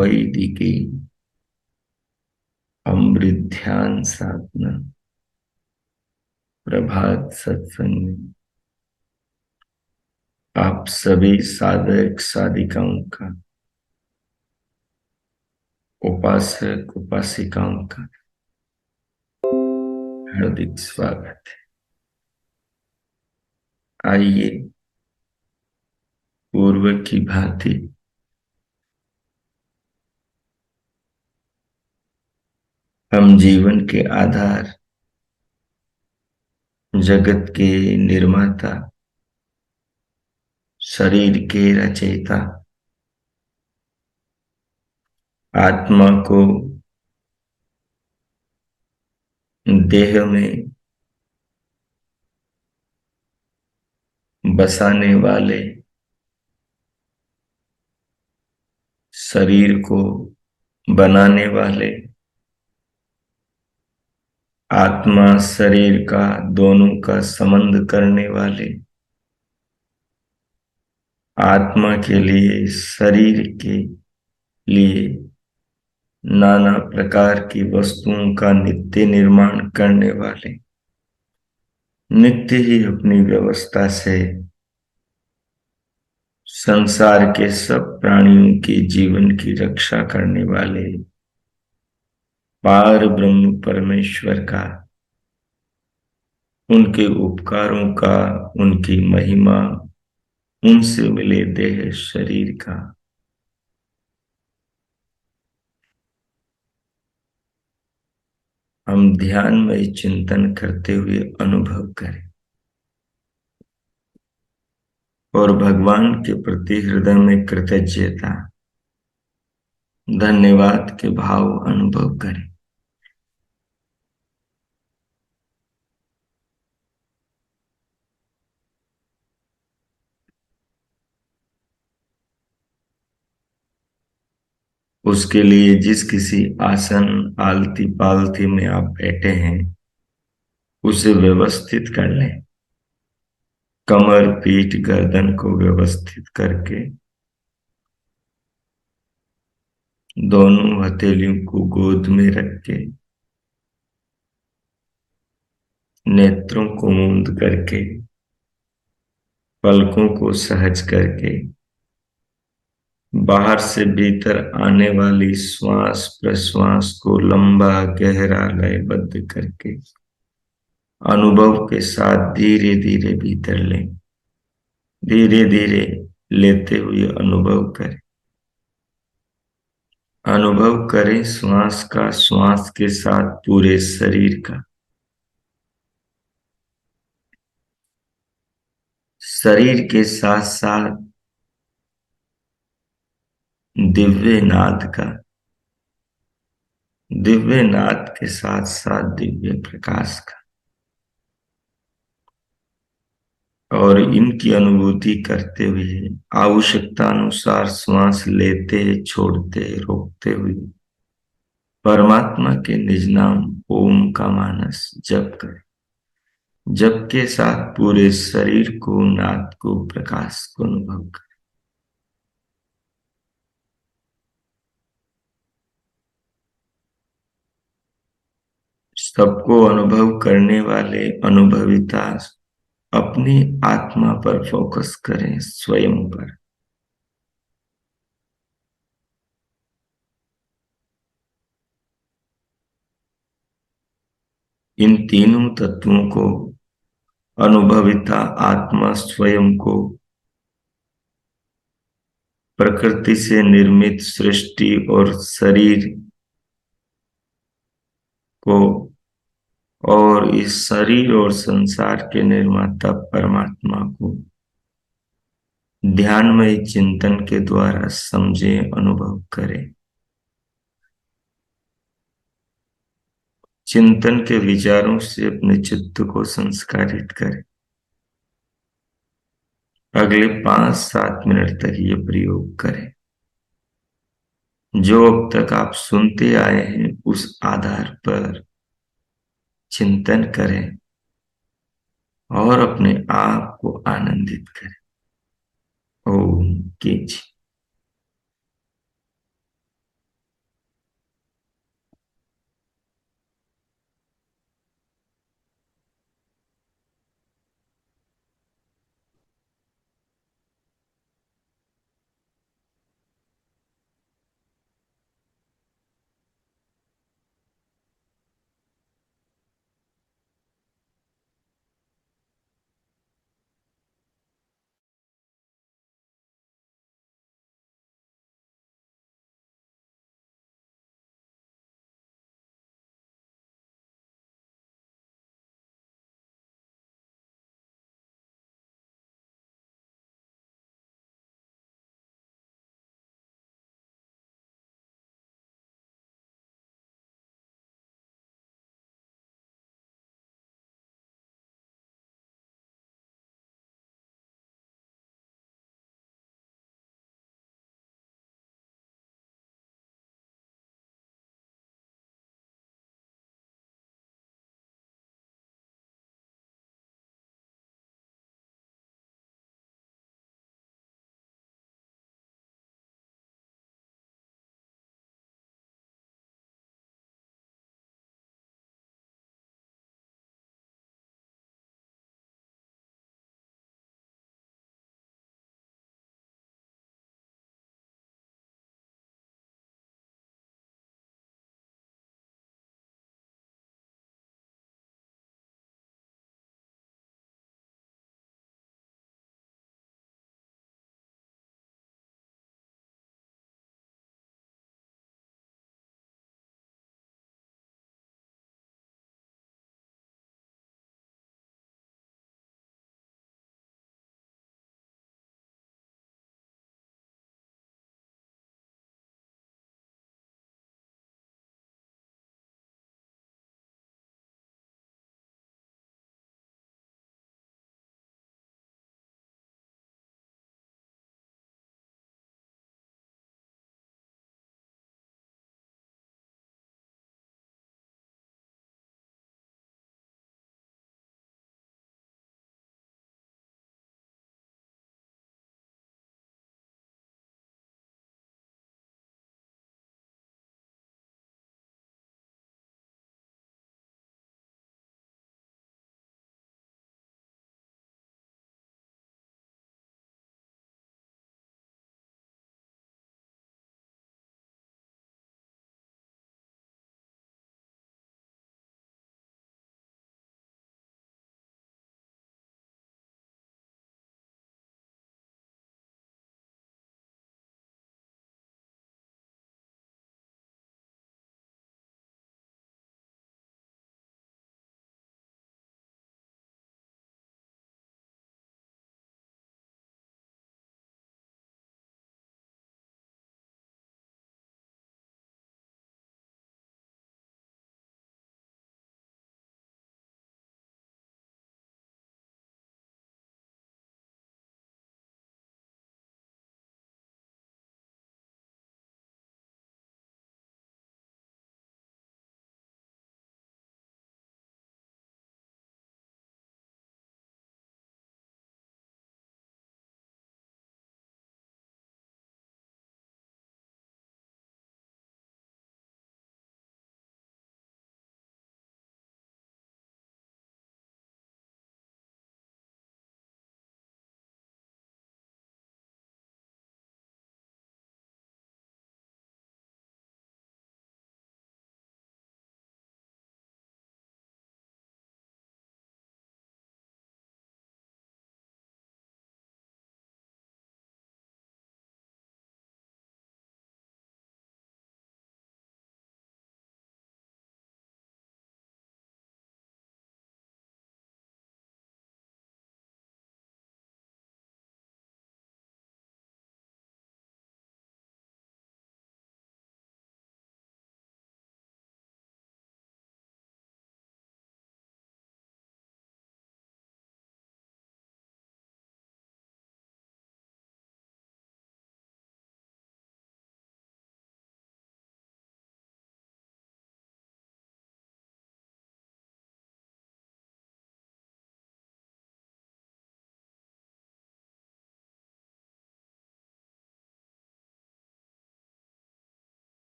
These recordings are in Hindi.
वैदिकी अमृत ध्यान साधना प्रभात सत्संग में आप सभी साधक साधिकाओं का, उपासक उपासिकाओं का हार्दिक स्वागत है। आइए पूर्व की भांति हम जीवन के आधार, जगत के निर्माता, शरीर के रचयिता आत्मा को देह में बसाने वाले, शरीर को बनाने वाले, आत्मा शरीर का दोनों का संबंध करने वाले, आत्मा के लिए शरीर के लिए नाना प्रकार की वस्तुओं का नित्य निर्माण करने वाले, नित्य ही अपनी व्यवस्था से संसार के सब प्राणियों के जीवन की रक्षा करने वाले पार ब्रह्म परमेश्वर का, उनके उपकारों का, उनकी महिमा, उनसे मिले देह शरीर का हम ध्यान में चिंतन करते हुए अनुभव करें और भगवान के प्रति हृदय में कृतज्ञता, धन्यवाद के भाव अनुभव करें। उसके लिए जिस किसी आसन आलती पालती में आप बैठे हैं उसे व्यवस्थित कर लें। कमर पीठ गर्दन को व्यवस्थित करके दोनों हथेलियों को गोद में रख के नेत्रों को मूंद करके पलकों को सहज करके बाहर से भीतर आने वाली श्वास प्रश्वास को लंबा गहरा लयबद्ध करके अनुभव के साथ धीरे धीरे भीतर लें। धीरे धीरे लेते हुए अनुभव करें श्वास का, श्वास के साथ पूरे शरीर का, शरीर के साथ साथ दिव्य नाद का, दिव्य नाद के साथ साथ दिव्य प्रकाश का, और इनकी अनुभूति करते हुए आवश्यकता अनुसार श्वास लेते छोड़ते रोकते हुए परमात्मा के निज नाम ओम का मानस जप करें। जप के साथ पूरे शरीर को, नाद को, प्रकाश को अनुभव करें। सबको अनुभव करने वाले अनुभविता अपनी आत्मा पर फोकस करें, स्वयं पर। इन तीनों तत्वों को अनुभविता आत्मा स्वयं को प्रकृति से निर्मित सृष्टि और शरीर को और इस शरीर और संसार के निर्माता परमात्मा को ध्यानमय चिंतन के द्वारा समझें, अनुभव करें। चिंतन के विचारों से अपने चित्त को संस्कारित करें। अगले 5-7 मिनट तक ये प्रयोग करें। जो अब तक आप सुनते आए हैं उस आधार पर चिंतन करें और अपने आप को आनंदित करें। ओम कीजिए।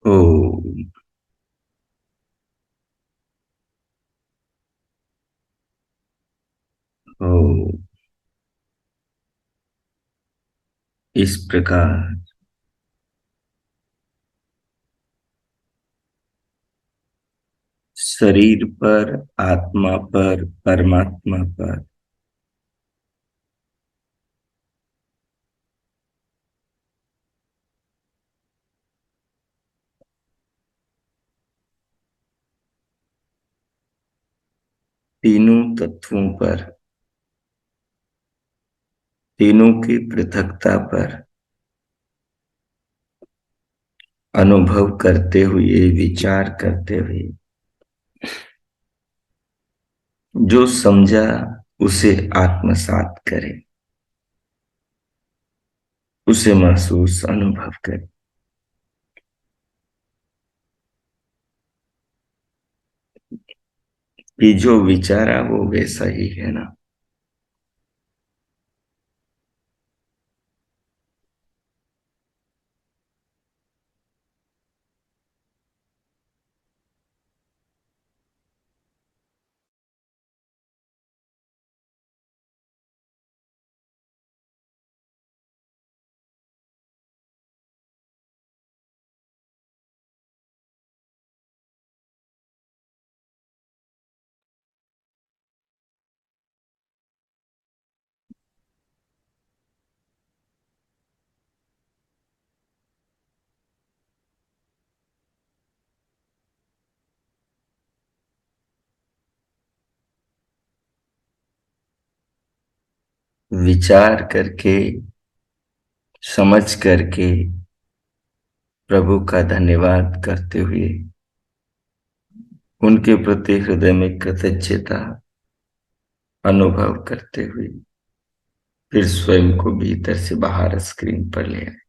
ओ। ओ। इस प्रकार शरीर पर, आत्मा पर, परमात्मा पर तीनों तत्वों पर, तीनों की पृथकता पर अनुभव करते हुए, विचार करते हुए, जो समझा उसे आत्मसात करे, उसे महसूस अनुभव करे। कि जो विचारा वो वैसा ही है ना। विचार करके, समझ करके, प्रभु का धन्यवाद करते हुए, उनके प्रति हृदय में कृतज्ञता अनुभव करते हुए, फिर स्वयं को भीतर से बाहर स्क्रीन पर ले आए।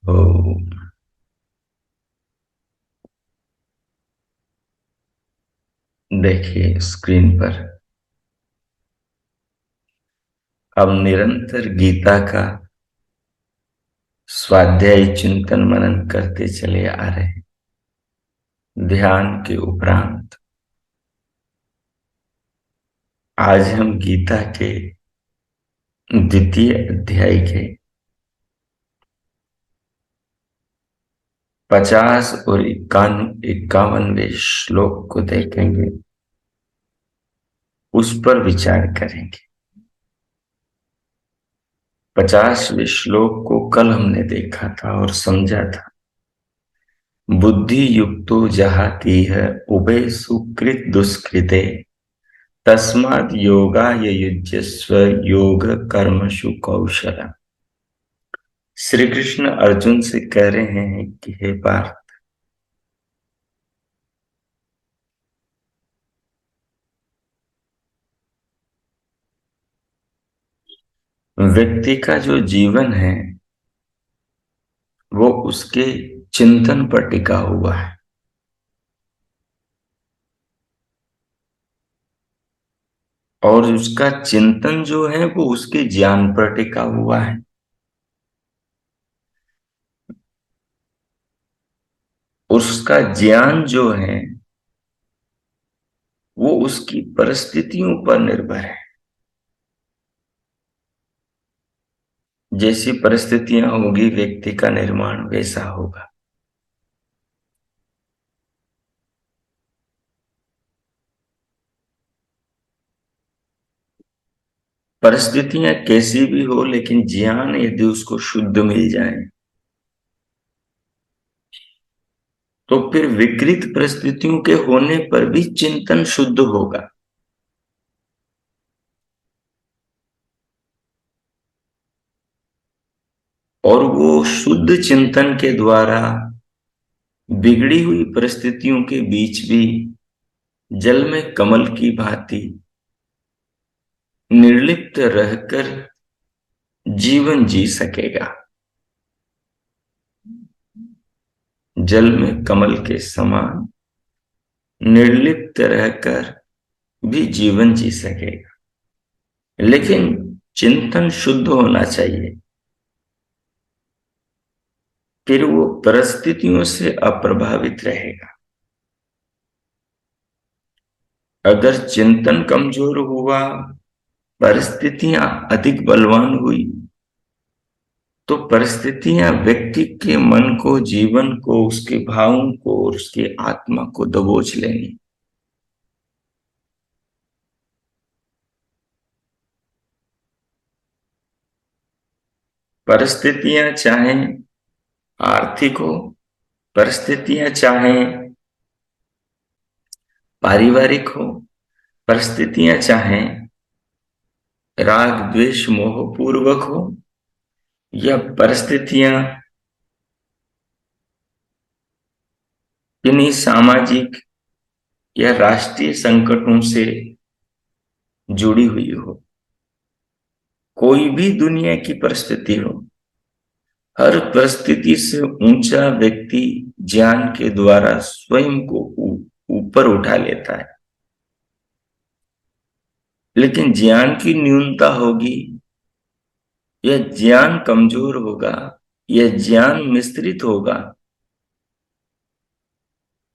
ओ। देखिए स्क्रीन पर अब निरंतर गीता का स्वाध्याय, चिंतन मनन करते चले आ रहे हैं। ध्यान के उपरांत आज हम गीता के द्वितीय अध्याय के 50 और 51वें श्लोक को देखेंगे, उस पर विचार करेंगे। 50वें श्लोक को कल हमने देखा था और समझा था। बुद्धि युक्तो जहातीह उभय सुकृत दुष्कृते तस्माद् योगाय युज्यस्व योग कर्मसु कौशल। श्री कृष्ण अर्जुन से कह रहे हैं कि हे पार्थ, व्यक्ति का जो जीवन है वो उसके चिंतन पर टिका हुआ है। और उसका चिंतन जो है वो उसके ज्ञान पर टिका हुआ है। उसका ज्ञान जो है वो उसकी परिस्थितियों पर निर्भर है। जैसी परिस्थितियां होगी व्यक्ति का निर्माण वैसा होगा। परिस्थितियां कैसी भी हो, लेकिन ज्ञान यदि उसको शुद्ध मिल जाए तो फिर विकृत परिस्थितियों के होने पर भी चिंतन शुद्ध होगा। और वो शुद्ध चिंतन के द्वारा बिगड़ी हुई परिस्थितियों के बीच भी जल में कमल की भांति निर्लिप्त रहकर जीवन जी सकेगा। जल में कमल के समान निर्लिप्त रहकर भी जीवन जी सकेगा, लेकिन चिंतन शुद्ध होना चाहिए। फिर वो परिस्थितियों से अप्रभावित रहेगा। अगर चिंतन कमजोर हुआ, परिस्थितियां अधिक बलवान हुई, तो परिस्थितियां व्यक्ति के मन को, जीवन को, उसके भावों को और उसकी आत्मा को दबोच लेंगी। परिस्थितियां चाहे आर्थिक हो, परिस्थितियां चाहे पारिवारिक हो, परिस्थितियां चाहे राग द्वेष मोह पूर्वक हो, या परिस्थितियां किन्हीं सामाजिक या राष्ट्रीय संकटों से जुड़ी हुई हो, कोई भी दुनिया की परिस्थिति हो, हर परिस्थिति से ऊंचा व्यक्ति ज्ञान के द्वारा स्वयं को ऊपर उठा लेता है। लेकिन ज्ञान की न्यूनता होगी, या ज्ञान कमजोर होगा, या ज्ञान मिश्रित होगा,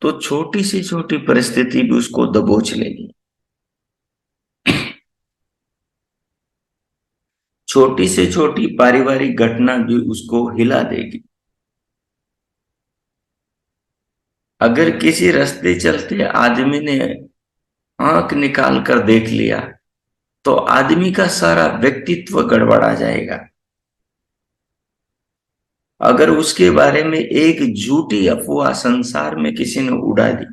तो छोटी से छोटी परिस्थिति भी उसको दबोच लेगी। छोटी से छोटी पारिवारिक घटना भी उसको हिला देगी। अगर किसी रास्ते चलते आदमी ने आंख निकाल कर देख लिया, तो आदमी का सारा व्यक्तित्व गड़बड़ा जाएगा। अगर उसके बारे में एक झूठी अफवाह संसार में किसी ने उड़ा दी,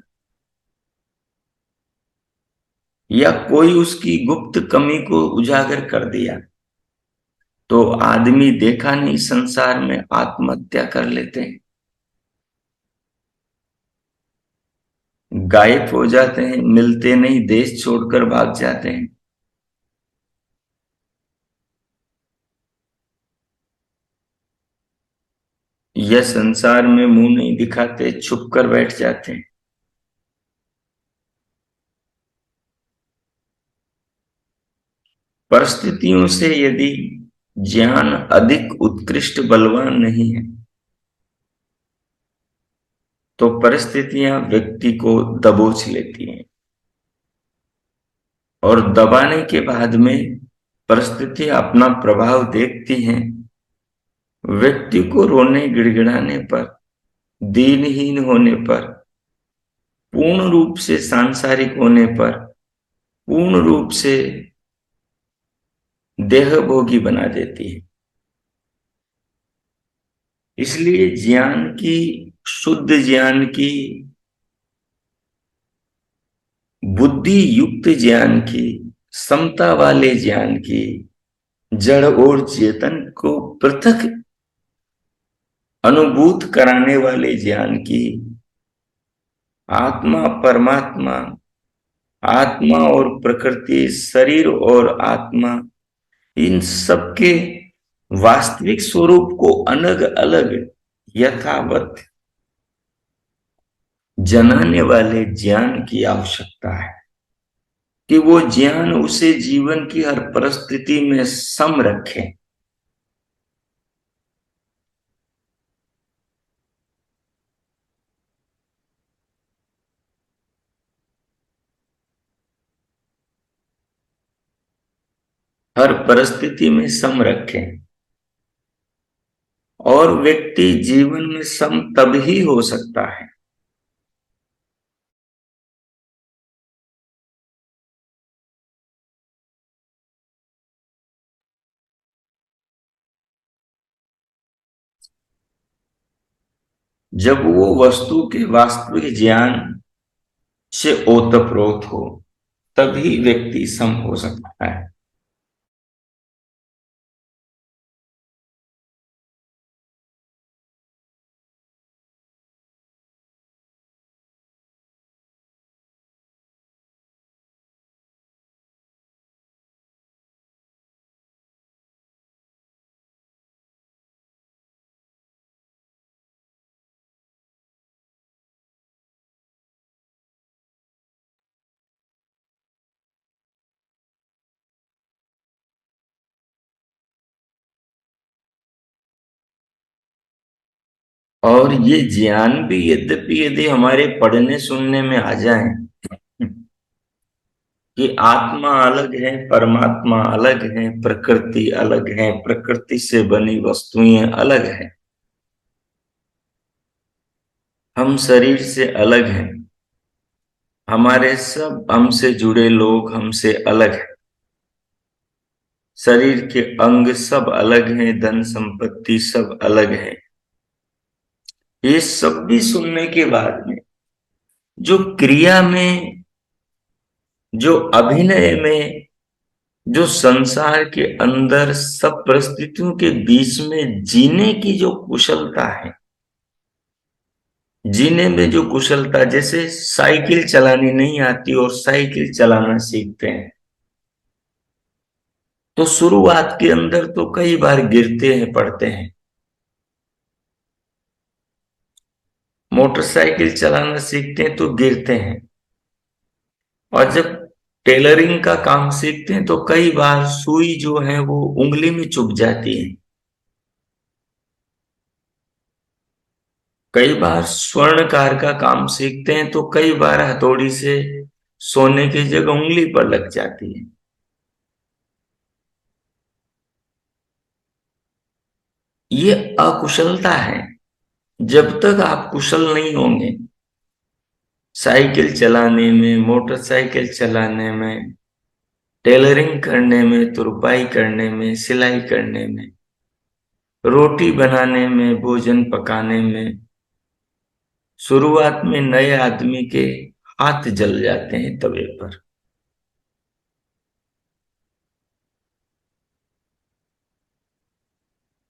या कोई उसकी गुप्त कमी को उजागर कर दिया, तो आदमी देखा नहीं संसार में आत्महत्या कर लेते हैं, गायब हो जाते हैं, मिलते नहीं, देश छोड़कर भाग जाते हैं। यह संसार में मुंह नहीं दिखाते, छुप कर बैठ जाते हैं। परिस्थितियों से यदि ज्ञान अधिक उत्कृष्ट बलवान नहीं है, तो परिस्थितियां व्यक्ति को दबोच लेती हैं, और दबाने के बाद में परिस्थितियां अपना प्रभाव देखती हैं। व्यक्ति को रोने गिड़गिड़ाने पर, दीनहीन होने पर, पूर्ण रूप से सांसारिक होने पर, पूर्ण रूप से देहभोगी बना देती है। इसलिए ज्ञान की, शुद्ध ज्ञान की, बुद्धि युक्त ज्ञान की, समता वाले ज्ञान की, जड़ और चेतन को पृथक अनुभूत कराने वाले ज्ञान की, आत्मा परमात्मा, आत्मा और प्रकृति, शरीर और आत्मा, इन सब के वास्तविक स्वरूप को अलग अलग यथावत जनाने वाले ज्ञान की आवश्यकता है, कि वो ज्ञान उसे जीवन की हर परिस्थिति में सम रखे। हर परिस्थिति में सम रखे। और व्यक्ति जीवन में सम तभी हो सकता है जब वो वस्तु के वास्तविक ज्ञान से ओतप्रोत हो, तभी व्यक्ति सम हो सकता है। और ये ज्ञान भी यद्यपि यदि हमारे पढ़ने सुनने में आ जाए कि आत्मा अलग है, परमात्मा अलग है, प्रकृति अलग है, प्रकृति से बनी वस्तुएं अलग है, हम शरीर से अलग हैं, हमारे सब हमसे जुड़े लोग हमसे अलग हैं, शरीर के अंग सब अलग हैं, धन संपत्ति सब अलग है। ये सब भी सुनने के बाद में जो क्रिया में, जो अभिनय में, जो संसार के अंदर सब परिस्थितियों के बीच में जीने की जो कुशलता है, जीने में जो कुशलता, जैसे साइकिल चलानी नहीं आती और साइकिल चलाना सीखते हैं, तो शुरुआत के अंदर तो कई बार गिरते हैं, पड़ते हैं। मोटरसाइकिल चलाना सीखते हैं तो गिरते हैं, और जब टेलरिंग का काम सीखते हैं तो कई बार सुई जो है वो उंगली में चुभ जाती है। कई बार स्वर्णकार का काम सीखते हैं तो कई बार हथौड़ी से सोने की जगह उंगली पर लग जाती है। ये अकुशलता है। जब तक आप कुशल नहीं होंगे साइकिल चलाने में, मोटरसाइकिल चलाने में, टेलरिंग करने में, तुरपाई करने में, सिलाई करने में, रोटी बनाने में, भोजन पकाने में, शुरुआत में नए आदमी के हाथ जल जाते हैं तवे पर।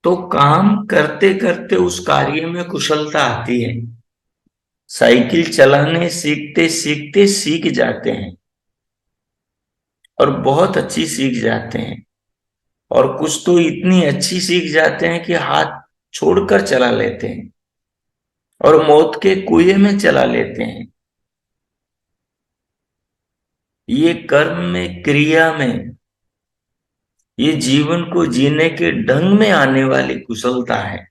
तो काम करते करते उस कार्य में कुशलता आती है। साइकिल चलाने सीखते सीखते सीख जाते हैं, और बहुत अच्छी सीख जाते हैं, और कुछ तो इतनी अच्छी सीख जाते हैं कि हाथ छोड़कर चला लेते हैं और मौत के कुएं में चला लेते हैं। ये कर्म में, क्रिया में, ये जीवन को जीने के ढंग में आने वाली कुशलता है।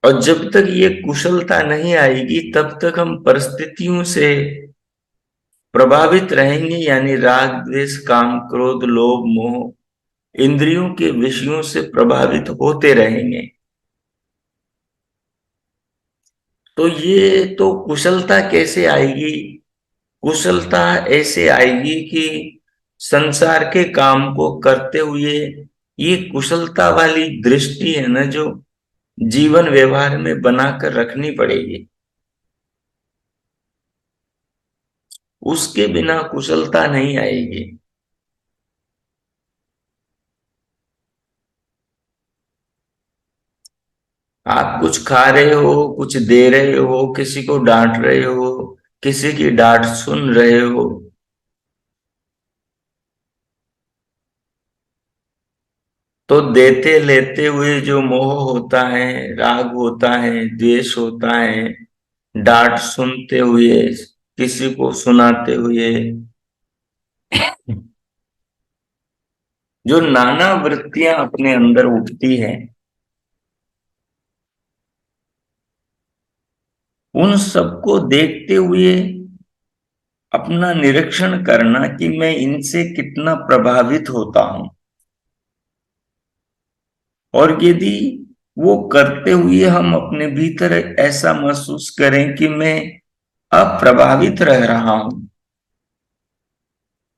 और जब तक ये कुशलता नहीं आएगी तब तक हम परिस्थितियों से प्रभावित रहेंगे, यानी राग द्वेष काम क्रोध लोभ मोह इंद्रियों के विषयों से प्रभावित होते रहेंगे। तो ये तो कुशलता कैसे आएगी? कुशलता ऐसे आएगी कि संसार के काम को करते हुए ये कुशलता वाली दृष्टि है ना, जो जीवन व्यवहार में बनाकर रखनी पड़ेगी। उसके बिना कुशलता नहीं आएगी। आप कुछ खा रहे हो, कुछ दे रहे हो, किसी को डांट रहे हो, किसी की डांट सुन रहे हो, तो देते लेते हुए जो मोह होता है, राग होता है, द्वेष होता है, डांट सुनते हुए, किसी को सुनाते हुए, जो नाना वृत्तियां अपने अंदर उठती है, उन सबको देखते हुए अपना निरीक्षण करना कि मैं इनसे कितना प्रभावित होता हूं। और यदि वो करते हुए हम अपने भीतर ऐसा महसूस करें कि मैं अप्रभावित रह रहा हूं,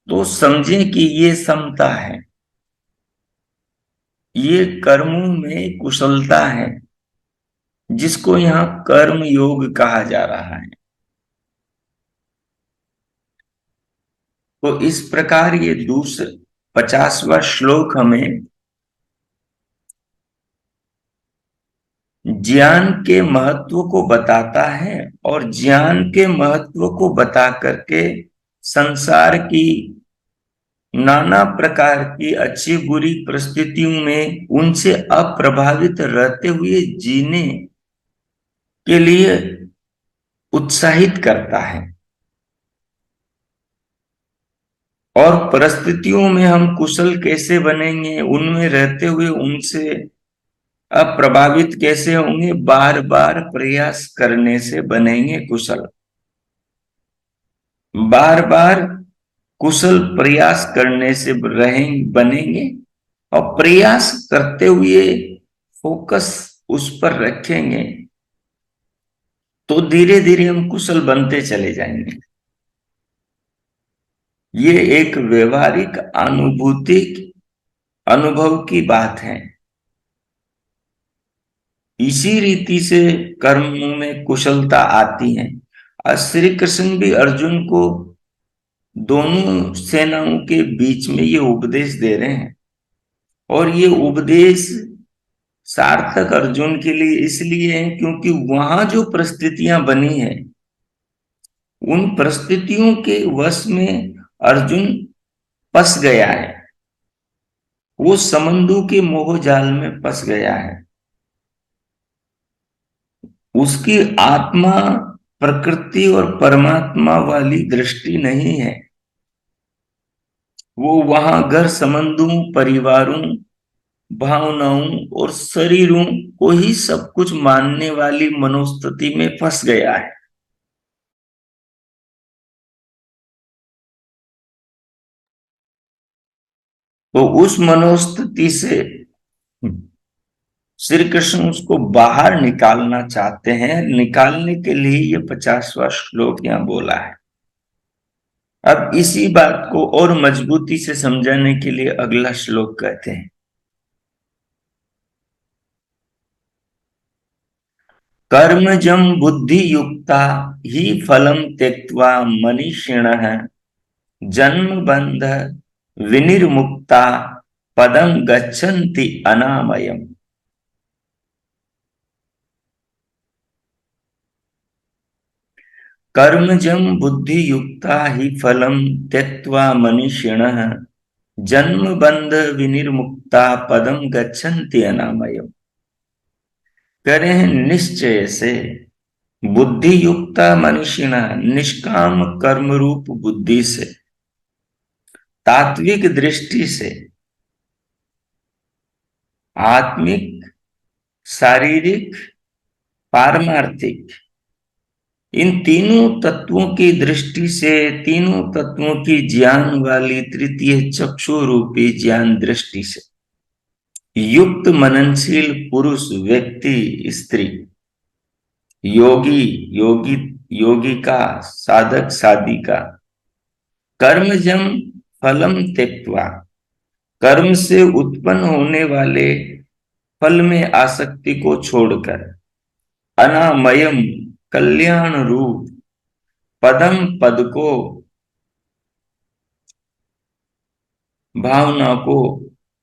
तो समझें कि ये समता है। ये कर्मों में कुशलता है, जिसको यहाँ कर्म योग कहा जा रहा है। तो इस प्रकार ये दूसरा 50वां श्लोक हमें ज्ञान के महत्व को बताता है, और ज्ञान के महत्व को बता करके संसार की नाना प्रकार की अच्छी बुरी परिस्थितियों में उनसे अप्रभावित रहते हुए जीने के लिए उत्साहित करता है। और परिस्थितियों में हम कुशल कैसे बनेंगे, उनमें रहते हुए उनसे अप्रभावित कैसे होंगे, बार बार प्रयास करने से बनेंगे कुशल। बार बार कुशल प्रयास करने से बनेंगे, और प्रयास करते हुए फोकस उस पर रखेंगे तो धीरे धीरे हम कुशल बनते चले जाएंगे। ये एक व्यवहारिक अनुभूति अनुभव की बात है। इसी रीति से कर्मों में कुशलता आती है। और श्री कृष्ण भी अर्जुन को दोनों सेनाओं के बीच में ये उपदेश दे रहे हैं, और ये उपदेश सार्थक अर्जुन के लिए इसलिए है क्योंकि वहां जो परिस्थितियां बनी है, उन परिस्थितियों के वश में अर्जुन फंस गया है। वो समंदु के मोह जाल में फंस गया है। उसकी आत्मा प्रकृति और परमात्मा वाली दृष्टि नहीं है। वो वहां घर संबंधों, परिवारों, भावनाओं और शरीरों को ही सब कुछ मानने वाली मनोस्थिति में फंस गया है। तो उस मनोस्थिति से श्री कृष्ण उसको बाहर निकालना चाहते हैं। निकालने के लिए ये 50वां श्लोक यहां बोला है। अब इसी बात को और मजबूती से समझाने के लिए अगला श्लोक कहते हैं, कर्मजं बुद्धि युक्ता ही फलम त्यक्त्वा मनीषिणः जन्म बंध विनिर्मुक्ता पदं गच्छन्ति अनामयम्। कर्मजं बुद्धि युक्ता ही फलम त्यक्त्वा मनीषिणः जन्म बंध विनिर्मुक्ता पदम गच्छन्ति अनामयम्। करे हैं निश्चय से बुद्धि युक्ता मनीषिणा, निष्काम कर्म रूप बुद्धि से, तात्विक दृष्टि से, आत्मिक, शारीरिक, पारमार्थिक, इन तीनों तत्वों की दृष्टि से, तीनों तत्वों की ज्ञान वाली तृतीय चक्षु रूपी ज्ञान दृष्टि से युक्त मननशील पुरुष, व्यक्ति, स्त्री, योगी, योगी, योगिका, साधक, साधिका, कर्मजम फलम त्यक्त्वा, कर्म से उत्पन्न होने वाले फल में आसक्ति को छोड़कर, अनामयम, कल्याण रूप, पदम, पद को, भावना को,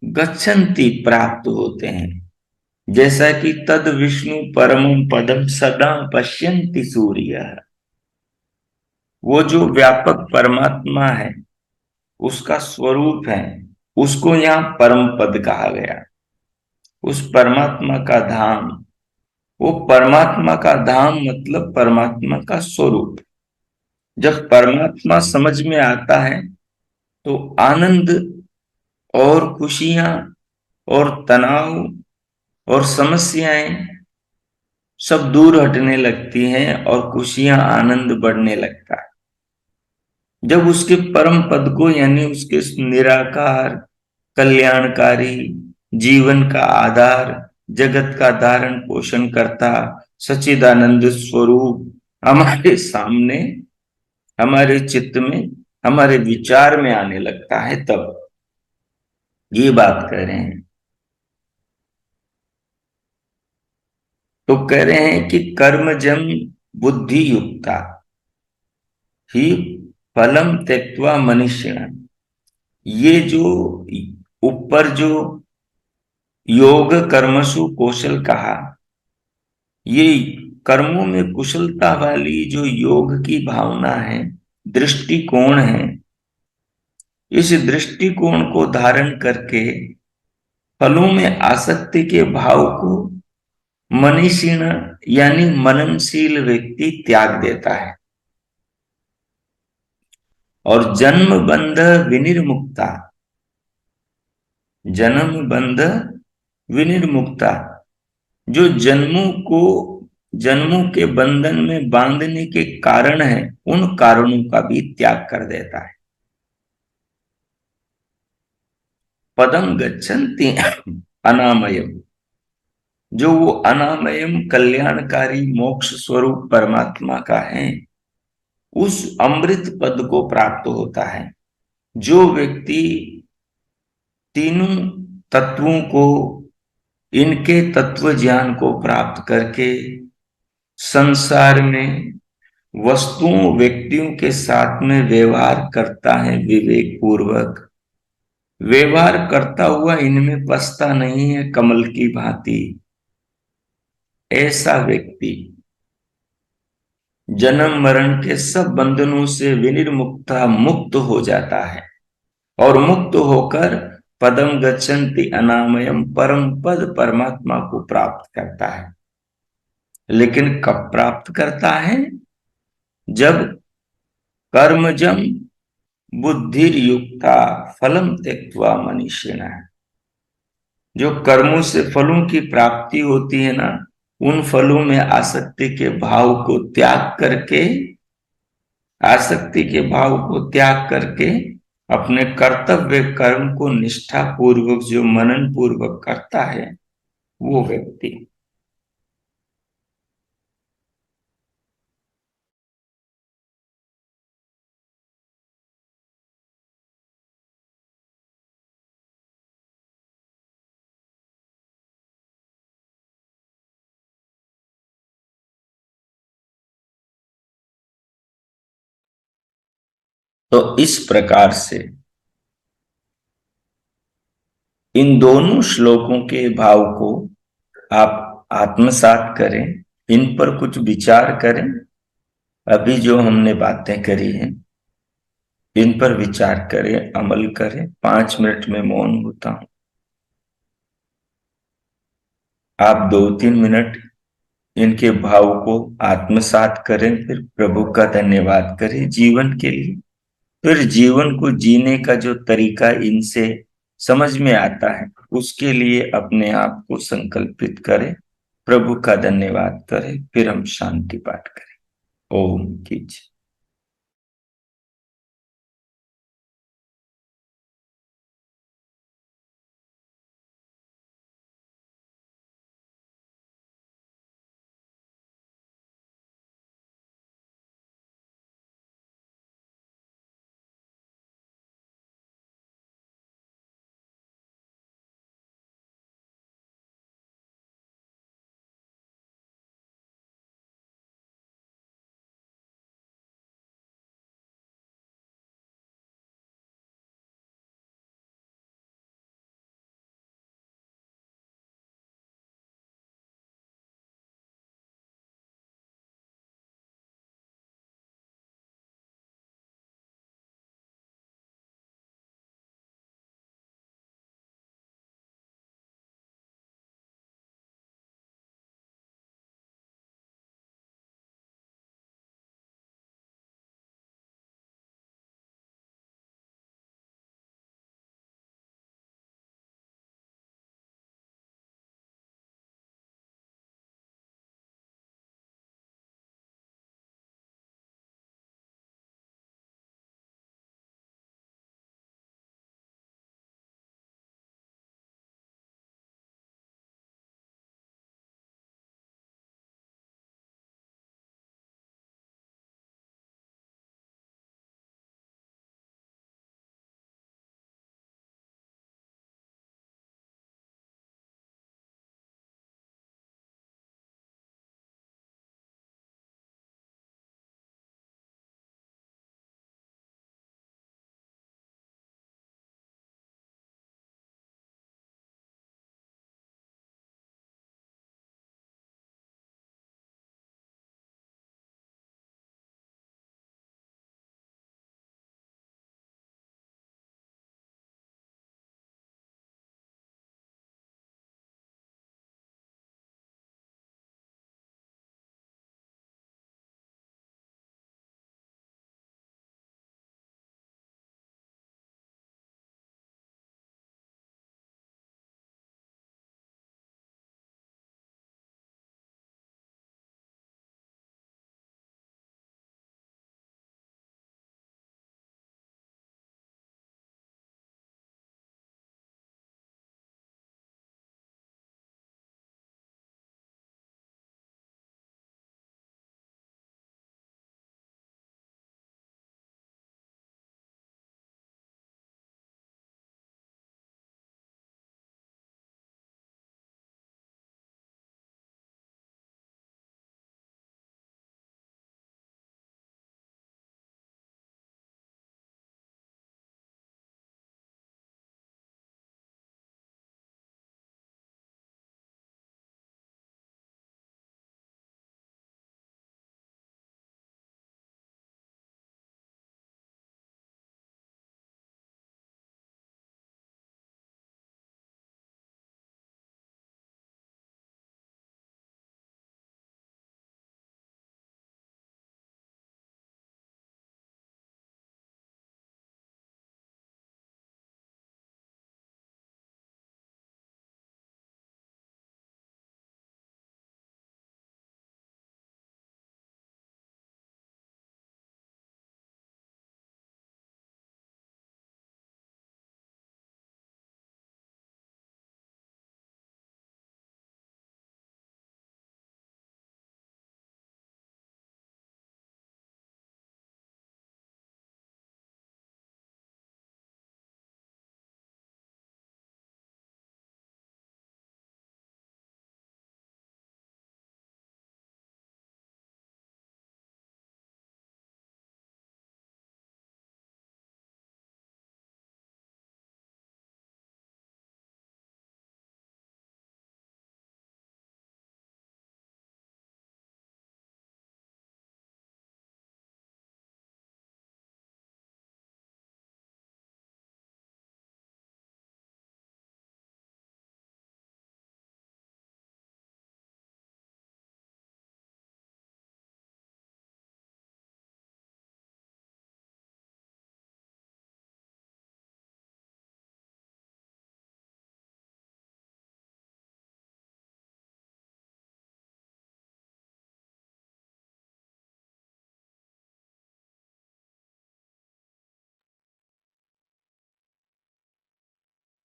गच्छन्ति, प्राप्त होते हैं। जैसा कि तद विष्णु परमं पदम सदा पश्यन्ति सूर्य, वो जो व्यापक परमात्मा है, उसका स्वरूप है, उसको यहाँ परम पद कहा गया। उस परमात्मा का धाम, वो परमात्मा का धाम मतलब परमात्मा का स्वरूप। जब परमात्मा समझ में आता है तो आनंद और खुशियां और तनाव और समस्याएं सब दूर हटने लगती हैं, और खुशियां, आनंद बढ़ने लगता है। जब उसके परम पद को, यानी उसके निराकार, कल्याणकारी, जीवन का आधार, जगत का धारण पोषण करता सच्चिदानंद स्वरूप हमारे सामने, हमारे चित्त में, हमारे विचार में आने लगता है, तब ये बात कह रहे हैं। तो कह रहे हैं कि कर्मजम बुद्धि युक्ता ही फलम त्यक्त्वा मनीषिण। ये जो ऊपर जो योग कर्मसु कौशल कहा, ये कर्मों में कुशलता वाली जो योग की भावना है, दृष्टिकोण है, इस दृष्टिकोण को धारण करके फलों में आसक्ति के भाव को मनीषीण यानी मननशील व्यक्ति त्याग देता है। और जन्म बंध विनिर्मुक्ता, जन्म बंध विनिर्मुक्ता, जो जन्मों के बंधन में बांधने के कारण है, उन कारणों का भी त्याग कर देता है। पदम गच्छन्ति अनामयम, जो वो अनामयम कल्याणकारी मोक्ष स्वरूप परमात्मा का है, उस अमृत पद को प्राप्त होता है। जो व्यक्ति तीनों तत्वों को, इनके तत्व ज्ञान को प्राप्त करके संसार में वस्तुओं व्यक्तियों के साथ में व्यवहार करता है, विवेक पूर्वक व्यवहार करता हुआ इनमें पछता नहीं है, कमल की भांति, ऐसा व्यक्ति जन्म मरण के सब बंधनों से विनिर्मुक्ता मुक्त हो जाता है और मुक्त होकर पदम गच्छन्ति अनामयम परम पद परमात्मा को प्राप्त करता है। लेकिन कब प्राप्त करता है? जब कर्मजम बुद्धिर युक्ता फलम त्यक्त्वा मनीषिण, जो कर्मों से फलों की प्राप्ति होती है ना, उन फलों में आसक्ति के भाव को त्याग करके, आसक्ति के भाव को त्याग करके अपने कर्तव्य कर्म को निष्ठा पूर्वक जो मनन पूर्वक करता है, वो व्यक्ति। तो इस प्रकार से इन दोनों श्लोकों के भाव को आप आत्मसात करें, इन पर कुछ विचार करें। अभी जो हमने बातें करी हैं, इन पर विचार करें, अमल करें। 5 मिनट में मौन होता हूं। आप 2-3 मिनट इनके भाव को आत्मसात करें, फिर प्रभु का धन्यवाद करें जीवन के लिए। फिर जीवन को जीने का जो तरीका इनसे समझ में आता है, उसके लिए अपने आप को संकल्पित करें, प्रभु का धन्यवाद करें, फिर हम शांति पाठ करें। ओम कीजिए।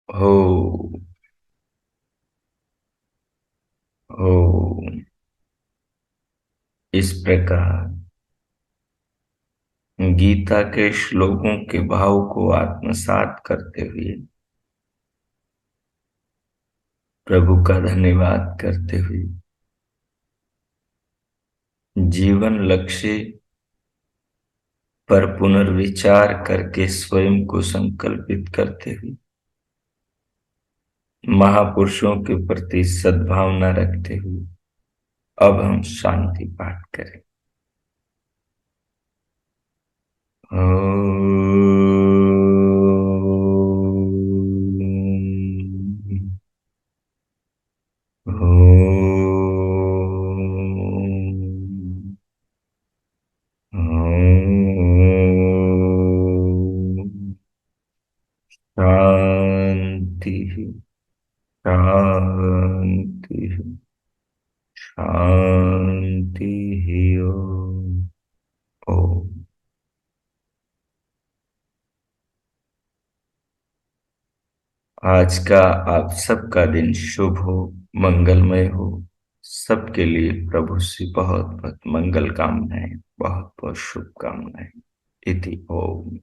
हो हो। इस प्रकार गीता के श्लोकों के भाव को आत्मसात करते हुए, प्रभु का धन्यवाद करते हुए, जीवन लक्ष्य पर पुनर्विचार करके स्वयं को संकल्पित करते हुए, महापुरुषों के प्रति सद्भावना रखते हुए अब हम शांति पाठ करें। शांति शांति शांति। ओम। ओम। आज का आप सबका दिन शुभ हो, मंगलमय हो। सबके लिए प्रभु से बहुत बहुत मंगल कामनाएं, बहुत बहुत शुभकामनाएं। इति ओम।